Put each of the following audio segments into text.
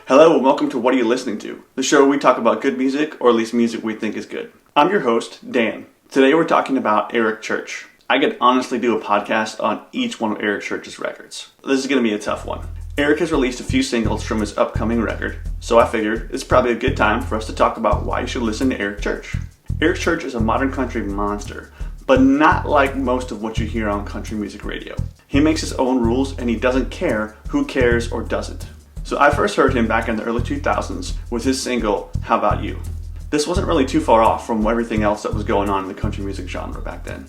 Hello and welcome to What Are You Listening To? The show where we talk about good music, or at least music we think is good. I'm your host, Dan. Today we're talking about Eric Church. I could honestly do a podcast on each one of Eric Church's records. This is going to be a tough one. Eric has released a few singles from his upcoming record, so I figured it's probably a good time for us to talk about why you should listen to Eric Church. Eric Church is a modern country monster, but not like most of what you hear on country music radio. He makes his own rules and he doesn't care who cares or doesn't. So I first heard him back in the early 2000s with his single, How About You? This wasn't really too far off from everything else that was going on in the country music genre back then.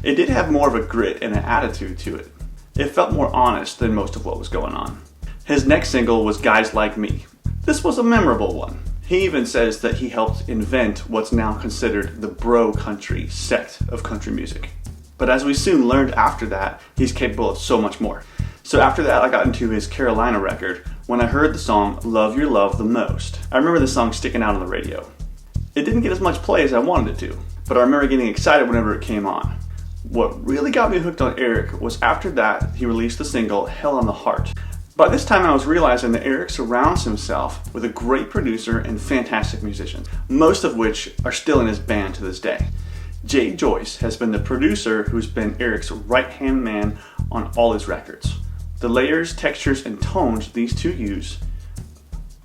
It did have more of a grit and an attitude to it. It felt more honest than most of what was going on. His next single was Guys Like Me. This was a memorable one. He even says that he helped invent what's now considered the bro country sect of country music. But as we soon learned after that, he's capable of so much more. So after that, I got into his Carolina record when I heard the song Love Your Love the Most. I remember the song sticking out on the radio. It didn't get as much play as I wanted it to, but I remember getting excited whenever it came on. What really got me hooked on Eric was after that, he released the single Hell on the Heart. By this time I was realizing that Eric surrounds himself with a great producer and fantastic musicians, most of which are still in his band to this day. Jay Joyce has been the producer who's been Eric's right-hand man on all his records. The layers, textures, and tones these two use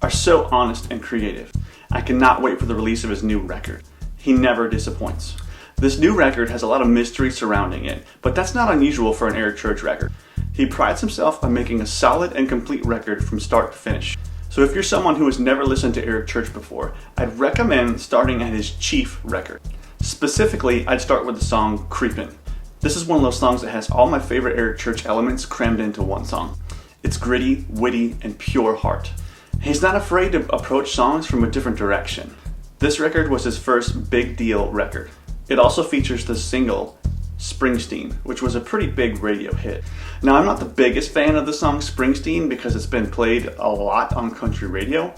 are so honest and creative. I cannot wait for the release of his new record. He never disappoints. This new record has a lot of mystery surrounding it, but that's not unusual for an Eric Church record. He prides himself on making a solid and complete record from start to finish. So if you're someone who has never listened to Eric Church before, I'd recommend starting at his Chief record. Specifically, I'd start with the song Creepin'. This is one of those songs that has all my favorite Eric Church elements crammed into one song. It's gritty, witty, and pure heart. He's not afraid to approach songs from a different direction. This record was his first big deal record. It also features the single Springsteen, which was a pretty big radio hit. Now, I'm not the biggest fan of the song Springsteen because it's been played a lot on country radio,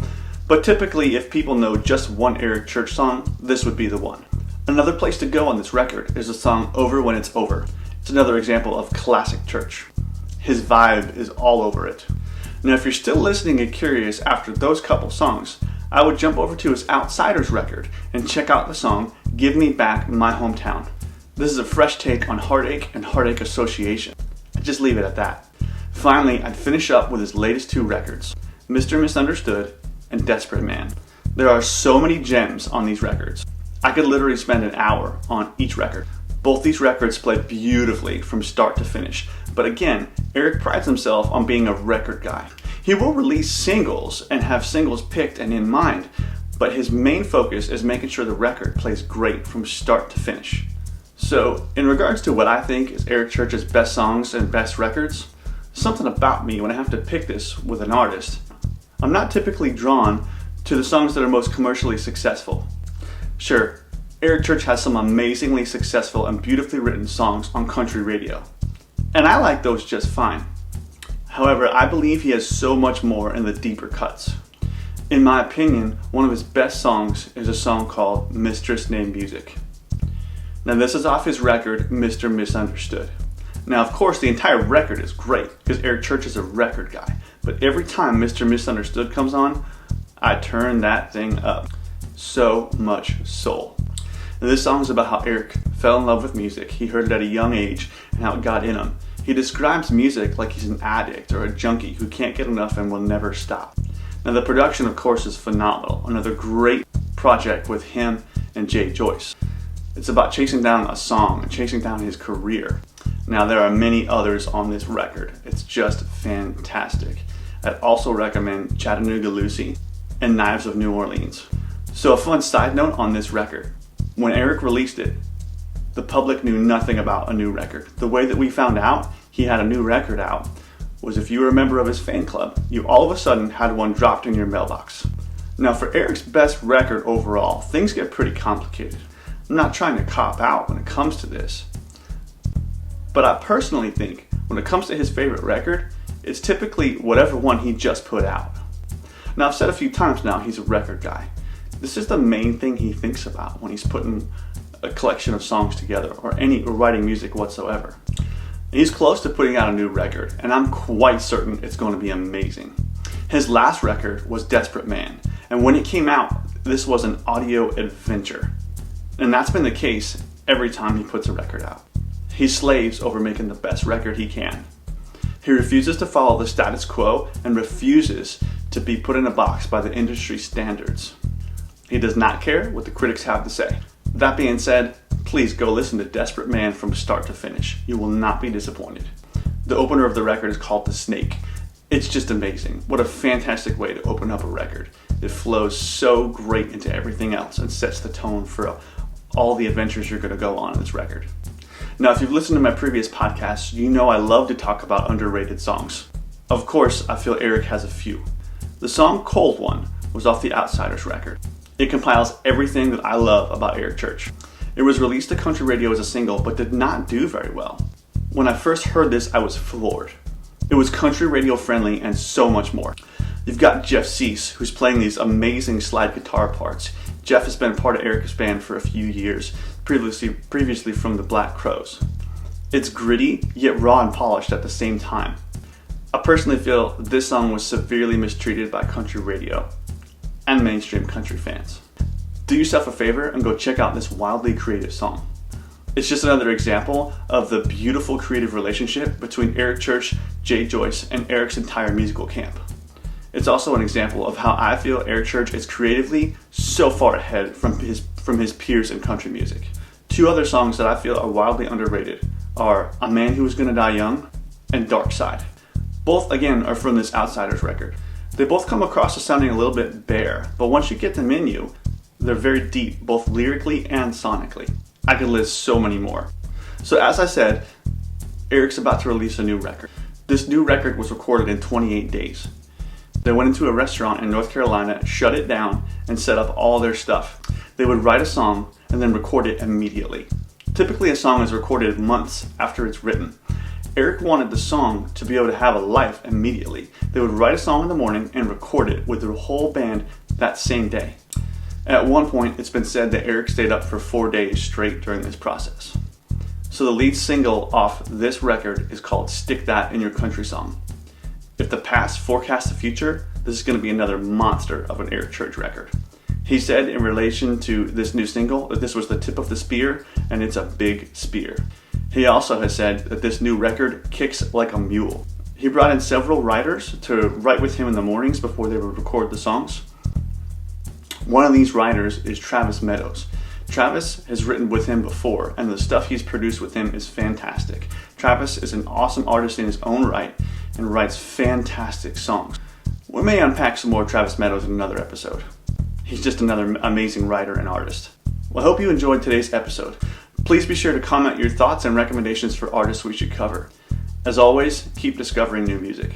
but typically if people know just one Eric Church song, this would be the one. Another place to go on this record is the song Over When It's Over. It's another example of classic Church. His vibe is all over it. Now, if you're still listening and curious after those couple songs, I would jump over to his Outsiders record and check out the song Give Me Back My Hometown. This is a fresh take on heartache and heartache association. I'd just leave it at that. Finally, I'd finish up with his latest two records, Mr. Misunderstood and Desperate Man. There are so many gems on these records. I could literally spend an hour on each record. Both these records play beautifully from start to finish. But again, Eric prides himself on being a record guy. He will release singles and have singles picked and in mind, but his main focus is making sure the record plays great from start to finish. So, in regards to what I think is Eric Church's best songs and best records, something about me when I have to pick this with an artist, I'm not typically drawn to the songs that are most commercially successful. Sure, Eric Church has some amazingly successful and beautifully written songs on country radio, and I like those just fine. However, I believe he has so much more in the deeper cuts. In my opinion, one of his best songs is a song called Mistress Named Music. Now, this is off his record, Mr. Misunderstood. Now, of course, the entire record is great because Eric Church is a record guy, but every time Mr. Misunderstood comes on, I turn that thing up. So much soul. And this song is about how Eric fell in love with music. He heard it at a young age and how it got in him. He describes music like he's an addict or a junkie who can't get enough and will never stop. Now, the production, of course, is phenomenal. Another great project with him and Jay Joyce. It's about chasing down a song and chasing down his career. Now, there are many others on this record. It's just fantastic. I'd also recommend Chattanooga Lucy and Knives of New Orleans. So a fun side note on this record. When Eric released it, the public knew nothing about a new record. The way that we found out he had a new record out was if you were a member of his fan club, you all of a sudden had one dropped in your mailbox. Now, for Eric's best record overall, things get pretty complicated. I'm not trying to cop out when it comes to this, but I personally think when it comes to his favorite record, it's typically whatever one he just put out. Now, I've said a few times now he's a record guy. This is the main thing he thinks about when he's putting a collection of songs together or writing music whatsoever. He's close to putting out a new record, and I'm quite certain it's going to be amazing. His last record was Desperate Man, and when it came out, this was an audio adventure. And that's been the case every time he puts a record out. He slaves over making the best record he can. He refuses to follow the status quo and refuses to be put in a box by the industry standards. He does not care what the critics have to say. That being said, please go listen to Desperate Man from start to finish. You will not be disappointed. The opener of the record is called The Snake. It's just amazing. What a fantastic way to open up a record. It flows so great into everything else and sets the tone for all the adventures you're going to go on in this record. Now, if you've listened to my previous podcasts, you know I love to talk about underrated songs. Of course, I feel Eric has a few. The song Cold One was off the Outsiders record. It compiles everything that I love about Eric Church. It was released to country radio as a single, but did not do very well. When I first heard this, I was floored. It was country radio friendly and so much more. You've got Jeff Cease, who's playing these amazing slide guitar parts. Jeff has been part of Eric's band for a few years, previously from the Black Crowes. It's gritty, yet raw and polished at the same time. I personally feel this song was severely mistreated by country radio and mainstream country fans. Do yourself a favor and go check out this wildly creative song. It's just another example of the beautiful creative relationship between Eric Church, Jay Joyce, and Eric's entire musical camp. It's also an example of how I feel Eric Church is creatively so far ahead from his peers in country music. Two other songs that I feel are wildly underrated are A Man Who Was Gonna Die Young and Dark Side. Both, again, are from this Outsiders record. They both come across as sounding a little bit bare, but once you get them in you, they're very deep, both lyrically and sonically. I could list so many more. So as I said, Eric's about to release a new record. This new record was recorded in 28 days. They went into a restaurant in North Carolina, shut it down, and set up all their stuff. They would write a song and then record it immediately. Typically a song is recorded months after it's written. Eric wanted the song to be able to have a life immediately. They would write a song in the morning and record it with their whole band that same day. At one point, it's been said that Eric stayed up for 4 days straight during this process. So the lead single off this record is called Stick That in Your Country Song. If the past forecasts the future, this is going to be another monster of an Eric Church record. He said in relation to this new single that this was the tip of the spear, and it's a big spear. He also has said that this new record kicks like a mule. He brought in several writers to write with him in the mornings before they would record the songs. One of these writers is Travis Meadows. Travis has written with him before, and the stuff he's produced with him is fantastic. Travis is an awesome artist in his own right and writes fantastic songs. We may unpack some more Travis Meadows in another episode. He's just another amazing writer and artist. Well, I hope you enjoyed today's episode. Please be sure to comment your thoughts and recommendations for artists we should cover. As always, keep discovering new music.